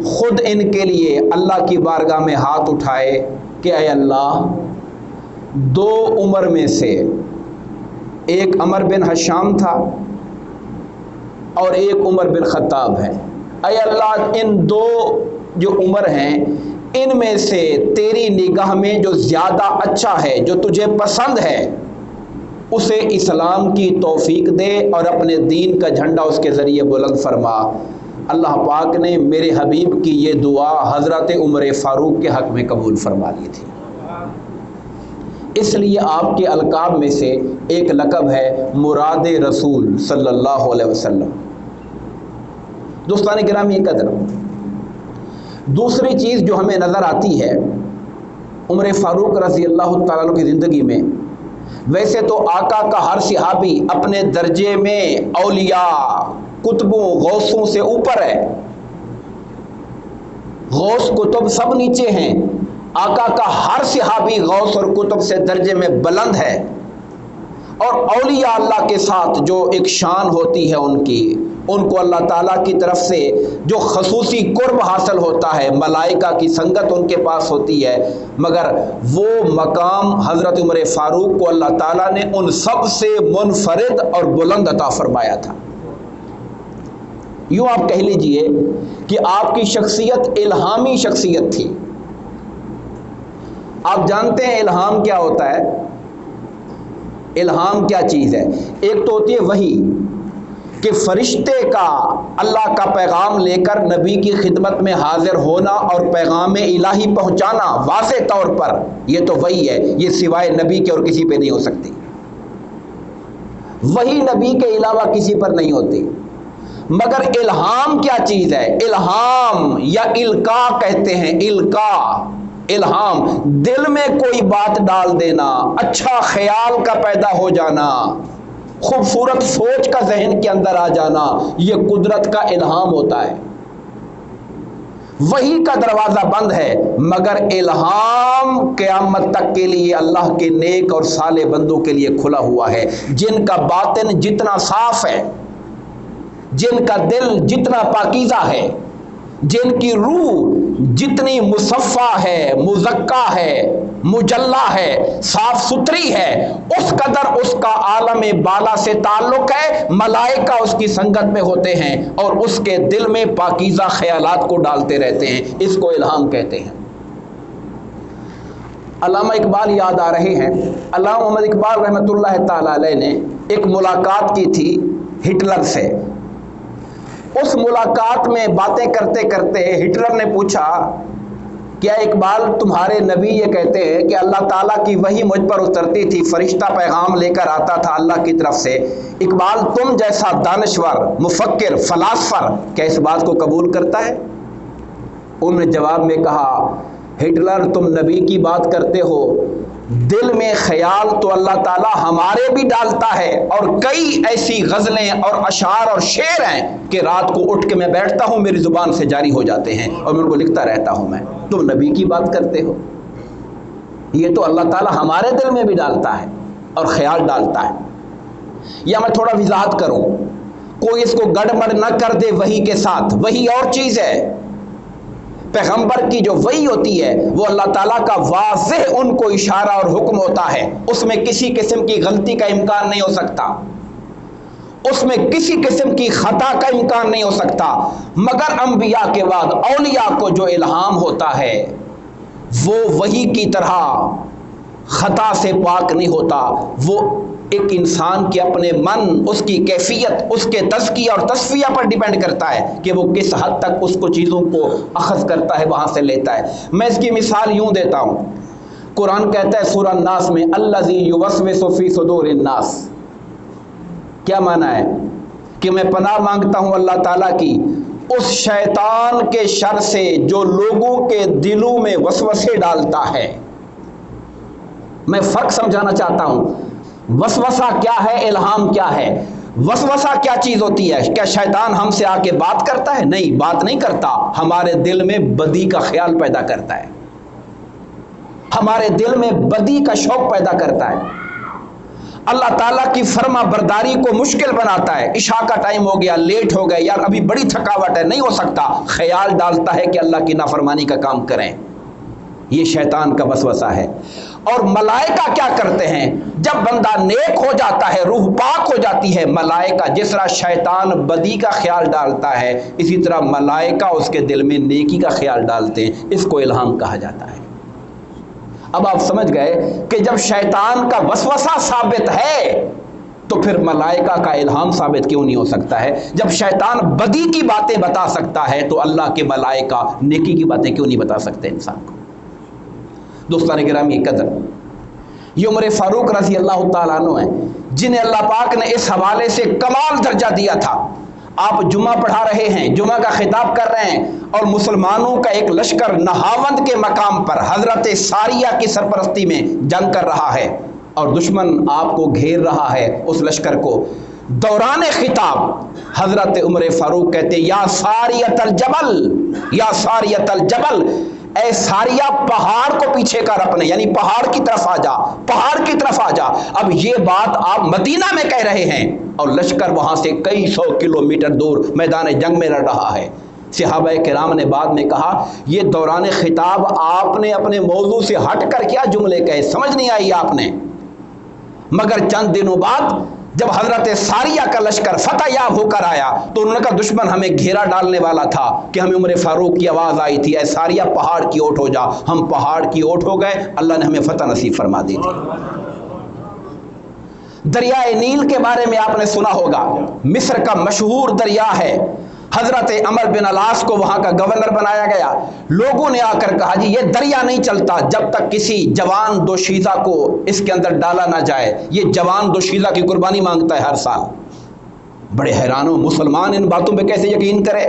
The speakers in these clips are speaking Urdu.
خود ان کے لیے اللہ کی بارگاہ میں ہاتھ اٹھائے کہ اے اللہ، دو عمر میں سے ایک عمر بن حشام تھا اور ایک عمر بن خطاب ہے، اے اللہ ان دو جو عمر ہیں ان میں سے تیری نگاہ میں جو زیادہ اچھا ہے، جو تجھے پسند ہے، اسے اسلام کی توفیق دے اور اپنے دین کا جھنڈا اس کے ذریعے بلند فرما۔ اللہ پاک نے میرے حبیب کی یہ دعا حضرت عمر فاروق کے حق میں قبول فرما لی تھی۔ اس لیے آپ کے القاب میں سے ایک لقب ہے مراد رسول صلی اللہ علیہ وسلم۔ دوستان گرامی قدر، دوسری چیز جو ہمیں نظر آتی ہے عمر فاروق رضی اللہ تعالیٰ عنہ کی زندگی میں، ویسے تو آقا کا ہر صحابی اپنے درجے میں اولیاء، کتبوں، غوثوں سے اوپر ہے، غوث کتب سب نیچے ہیں، آقا کا ہر صحابی غوث اور کتب سے درجے میں بلند ہے، اور اولیاء اللہ کے ساتھ جو ایک شان ہوتی ہے ان کو اللہ تعالیٰ کی طرف سے جو خصوصی قرب حاصل ہوتا ہے، ملائکہ کی سنگت ان کے پاس ہوتی ہے، مگر وہ مقام حضرت عمر فاروق کو اللہ تعالیٰ نے ان سب سے منفرد اور بلند عطا فرمایا تھا۔ یوں آپ کہہ لیجئے کہ آپ کی شخصیت الہامی شخصیت تھی۔ آپ جانتے ہیں الہام کیا ہوتا ہے؟ الہام کیا چیز ہے؟ ایک تو ہوتی ہے وحی، کہ فرشتے کا اللہ کا پیغام لے کر نبی کی خدمت میں حاضر ہونا اور پیغام الہی پہنچانا واضح طور پر، یہ تو وحی ہے، یہ سوائے نبی کے اور کسی پہ نہیں ہو سکتی، وحی نبی کے علاوہ کسی پر نہیں ہوتی۔ مگر الہام کیا چیز ہے؟ الہام یا القا کہتے ہیں، الہام دل میں کوئی بات ڈال دینا، اچھا خیال کا پیدا ہو جانا، خوبصورت سوچ کا ذہن کے اندر آ جانا، یہ قدرت کا الہام ہوتا ہے۔ وحی کا دروازہ بند ہے، مگر الہام قیامت تک کے لیے اللہ کے نیک اور صالح بندوں کے لیے کھلا ہوا ہے، جن کا باطن جتنا صاف ہے، جن کا دل جتنا پاکیزہ ہے، جن کی روح جتنی مصفہ ہے، مزکا ہے، مجلہ ہے، صاف ستھری ہے، اس قدر اس کا عالم بالا سے تعلق ہے، ملائکہ اس کی سنگت میں ہوتے ہیں اور اس کے دل میں پاکیزہ خیالات کو ڈالتے رہتے ہیں، اس کو الہام کہتے ہیں۔ علامہ اقبال یاد آ رہے ہیں، علامہ محمد اقبال رحمۃ اللہ تعالی علیہ نے ایک ملاقات کی تھی ہٹلر سے۔ اس ملاقات میں باتیں کرتے کرتے ہٹلر نے پوچھا، کیا اقبال تمہارے نبی یہ کہتے ہیں کہ اللہ تعالیٰ کی وحی مجھ پر اترتی تھی، فرشتہ پیغام لے کر آتا تھا اللہ کی طرف سے، اقبال تم جیسا دانشور، مفکر، فلاسفر کیا اس بات کو قبول کرتا ہے؟ انہوں نے جواب میں کہا، ہٹلر تم نبی کی بات کرتے ہو، دل میں خیال تو اللہ تعالیٰ ہمارے بھی ڈالتا ہے، اور کئی ایسی غزلیں اور اشعار اور شعر ہیں کہ رات کو اٹھ کے میں بیٹھتا ہوں میری زبان سے جاری ہو جاتے ہیں اور میں ان کو لکھتا رہتا ہوں۔ میں تم نبی کی بات کرتے ہو، یہ تو اللہ تعالیٰ ہمارے دل میں بھی ڈالتا ہے اور خیال ڈالتا ہے۔ یا میں تھوڑا وضاحت کروں، کوئی اس کو گڑبڑ نہ کر دے وحی کے ساتھ، وحی اور چیز ہے، پیغمبر کی جو وحی ہوتی ہے وہ اللہ تعالیٰ کا واضح ان کو اشارہ اور حکم ہوتا ہے، اس میں کسی قسم کی غلطی کا امکان نہیں ہو سکتا، اس میں کسی قسم کی خطا کا امکان نہیں ہو سکتا۔ مگر انبیاء کے بعد اولیاء کو جو الہام ہوتا ہے وہ وحی کی طرح خطا سے پاک نہیں ہوتا، وہ ایک انسان کے اپنے من، اس کی کیفیت، اس کے تزکیہ اور تصفیہ پر ڈیپینڈ کرتا ہے کہ وہ کس حد تک اس کو چیزوں کو اخذ کرتا ہے، وہاں سے لیتا ہے۔ میں اس کی مثال یوں دیتا ہوں، قرآن کہتا ہے سورہ الناس میں الذی یوسوس فی صدور الناس، کیا معنی ہے؟ کہ میں پناہ مانگتا ہوں اللہ تعالیٰ کی اس شیطان کے شر سے جو لوگوں کے دلوں میں وسوسے ڈالتا ہے۔ میں فرق سمجھانا چاہتا ہوں، وسوسہ کیا ہے، الہام کیا ہے؟ وسوسہ کیا چیز ہوتی ہے؟ کیا شیطان ہم سے آ کے بات کرتا ہے؟ نہیں، بات نہیں کرتا، ہمارے دل میں بدی کا خیال پیدا کرتا ہے، ہمارے دل میں بدی کا شوق پیدا کرتا ہے۔ اللہ تعالیٰ کی فرما برداری کو مشکل بناتا ہے. عشاء کا ٹائم ہو گیا, لیٹ ہو گئے, یار ابھی بڑی تھکاوٹ ہے, نہیں ہو سکتا, خیال ڈالتا ہے کہ اللہ کی نافرمانی کا کام کریں. یہ شیطان کا وسوسہ ہے. اور ملائکہ کیا کرتے ہیں؟ جب بندہ نیک ہو جاتا ہے, روح پاک ہو جاتی ہے, ملائکہ جس طرح شیطان بدی کا خیال ڈالتا ہے, اسی طرح ملائکہ اس کے دل میں نیکی کا خیال ڈالتے ہیں. اس کو الہام کہا جاتا ہے. اب آپ سمجھ گئے کہ جب شیطان کا وسوسہ ثابت ہے تو پھر ملائکہ کا الہام ثابت کیوں نہیں ہو سکتا ہے؟ جب شیطان بدی کی باتیں بتا سکتا ہے تو اللہ کے ملائکہ نیکی کی باتیں کیوں نہیں بتا سکتے انسان کو؟ دوستان گرامی قدر، یہ عمر فاروق رضی اللہ تعالیٰ عنہ ہیں جنہیں اللہ پاک نے اس حوالے سے کمال درجہ دیا تھا. آپ جمعہ پڑھا رہے ہیں، جمعہ کا خطاب کر رہے ہیں، اور مسلمانوں کا ایک لشکر نہاوند کے مقام پر حضرت ساریہ کی سرپرستی میں جنگ کر رہا ہے اور دشمن آپ کو گھیر رہا ہے. اس لشکر کو دوران خطاب حضرت عمر فاروق کہتے یا ساریۃ الجبل، یا ساریۃ الجبل، اے ساریہ پہاڑ کو پیچھے کر اپنے، یعنی پہاڑ کی طرف آ جا، پہاڑ کی طرف آ جا. اب یہ بات آپ مدینہ میں کہہ رہے ہیں اور لشکر وہاں سے کئی سو کلومیٹر دور میدان جنگ میں لڑ رہا ہے. صحابہ کرام نے بعد میں کہا یہ دوران خطاب آپ نے اپنے موضوع سے ہٹ کر کیا جملے کہے، سمجھ نہیں آئی آپ نے. مگر چند دنوں بعد جب حضرت ساریہ کا لشکر فتح یاب ہو کر آیا تو انہوں نے کہا دشمن ہمیں گھیرا ڈالنے والا تھا کہ ہمیں عمر فاروق کی آواز آئی تھی اے ساریہ پہاڑ کی اوٹ ہو جا. ہم پہاڑ کی اوٹ ہو گئے، اللہ نے ہمیں فتح نصیب فرما دی تھی. دریائے نیل کے بارے میں آپ نے سنا ہوگا، مصر کا مشہور دریا ہے. حضرت عمر بن العاص کو وہاں کا گورنر بنایا گیا. لوگوں نے آ کر کہا جی یہ دریا نہیں چلتا جب تک کسی جوان دوشیزہ کو اس کے اندر ڈالا نہ جائے. یہ جوان دوشیزہ کی قربانی مانگتا ہے ہر سال. بڑے حیران ہو مسلمان ان باتوں پہ کیسے یقین کرے.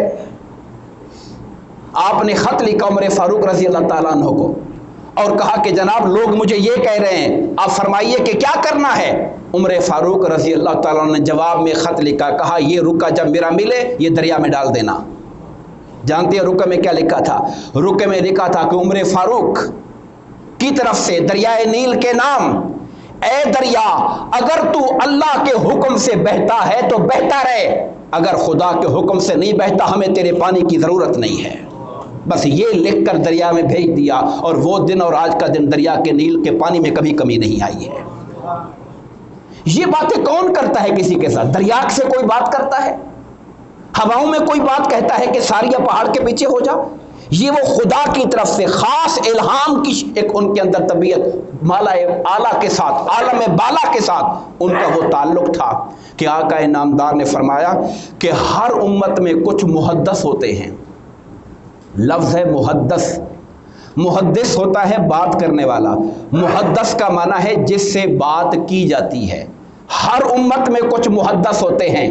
آپ نے خط لکھا عمر فاروق رضی اللہ تعالیٰ عنہ کو اور کہا کہ جناب لوگ مجھے یہ کہہ رہے ہیں، آپ فرمائیے کہ کیا کرنا ہے. عمر فاروق رضی اللہ تعالیٰ عنہ نے جواب میں خط لکھا، کہا یہ رکا جب میرا ملے یہ دریا میں ڈال دینا. جانتے ہیں رکے میں کیا لکھا تھا؟ رکے میں لکھا تھا کہ عمر فاروق کی طرف سے دریائے نیل کے نام، اے دریا اگر تو اللہ کے حکم سے بہتا ہے تو بہتا رہے، اگر خدا کے حکم سے نہیں بہتا ہمیں تیرے پانی کی ضرورت نہیں ہے. بس یہ لکھ کر دریا میں بھیج دیا اور وہ دن اور آج کا دن دریا کے نیل کے پانی میں کبھی کمی نہیں آئی ہے. یہ باتیں کون کرتا ہے کسی کے ساتھ؟ دریا سے کوئی بات کرتا ہے؟ ہواؤں میں کوئی بات کہتا ہے کہ ساریہ پہاڑ کے پیچھے ہو جا؟ یہ وہ خدا کی طرف سے خاص الہام کی ایک ان کے اندر طبیعت مالا اعلیٰ کے ساتھ، عالم بالا کے ساتھ ان کا وہ تعلق تھا کہ آقا نامدار نے فرمایا کہ ہر امت میں کچھ محدث ہوتے ہیں. لفظ ہے محدث. محدث ہوتا ہے بات کرنے والا، محدث کا معنی ہے جس سے بات کی جاتی ہے. ہر امت میں کچھ محدث ہوتے ہیں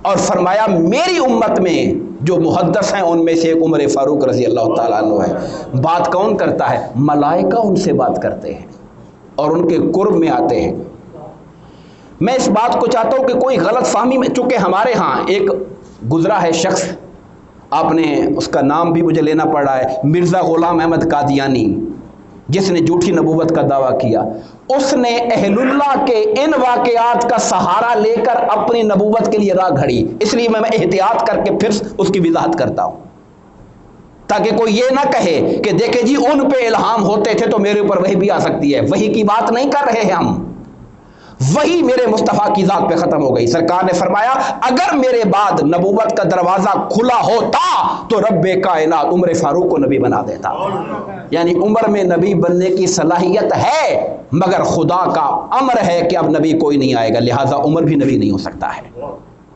اور فرمایا میری امت میں جو محدث ہیں ان میں سے ایک عمر فاروق رضی اللہ تعالیٰ عنہ ہے. بات کون کرتا ہے؟ ملائکہ ان سے بات کرتے ہیں اور ان کے قرب میں آتے ہیں. میں اس بات کو چاہتا ہوں کہ کوئی غلط فہمی میں، چونکہ ہمارے ہاں ایک گزرا ہے شخص، آپ نے اس کا نام بھی مجھے لینا پڑ رہا ہے، مرزا غلام احمد قادیانی، جس نے جھوٹی نبوت کا دعویٰ کیا. اس نے اہل اللہ کے ان واقعات کا سہارا لے کر اپنی نبوت کے لیے راہ گھڑی. اس لیے میں احتیاط کر کے پھر اس کی وضاحت کرتا ہوں تاکہ کوئی یہ نہ کہے کہ دیکھیں جی ان پہ الہام ہوتے تھے تو میرے اوپر وہی بھی آ سکتی ہے. وہی کی بات نہیں کر رہے ہیں ہم، وہی میرے مصطفیٰ کی ذات پہ ختم ہو گئی. سرکار نے فرمایا اگر میرے بعد نبوت کا دروازہ کھلا ہوتا تو رب کائنات عمر فاروق کو نبی بنا دیتا. یعنی عمر میں نبی بننے کی صلاحیت ہے مگر خدا کا امر ہے کہ اب نبی کوئی نہیں آئے گا، لہٰذا عمر بھی نبی نہیں ہو سکتا ہے.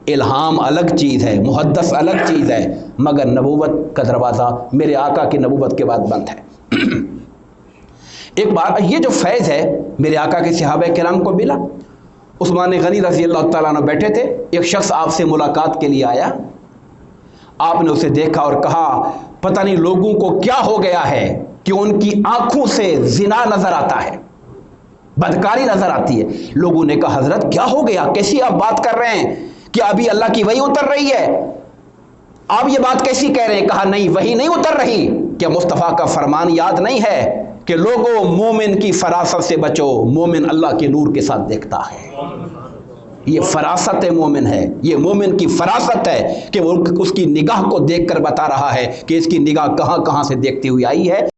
الہام الگ چیز ہے، محدث الگ چیز ہے، مگر نبوت کا دروازہ میرے آقا کی نبوت کے بعد بند ہے. ایک بار یہ جو فیض ہے میرے آقا کے صحابہ کرام کو ملا. عثمان غنی رضی اللہ تعالیٰ عنہ بیٹھے تھے، ایک شخص آپ سے ملاقات کے لیے آیا. آپ نے اسے دیکھا اور کہا پتہ نہیں لوگوں کو کیا ہو گیا ہے کہ ان کی آنکھوں سے زنا نظر آتا ہے، بدکاری نظر آتی ہے. لوگوں نے کہا حضرت کیا ہو گیا، کیسی آپ بات کر رہے ہیں، کیا ابھی اللہ کی وحی اتر رہی ہے؟ آپ یہ بات کیسی کہہ رہے ہیں؟ کہا نہیں وحی نہیں اتر رہی. کیا مصطفیٰ کا فرمان یاد نہیں ہے کہ لوگوں مومن کی فراست سے بچو، مومن اللہ کے نور کے ساتھ دیکھتا ہے۔ یہ فراست مومن ہے، یہ مومن کی فراست ہے کہ وہ اس کی نگاہ کو دیکھ کر بتا رہا ہے کہ اس کی نگاہ کہاں کہاں سے دیکھتی ہوئی آئی ہے۔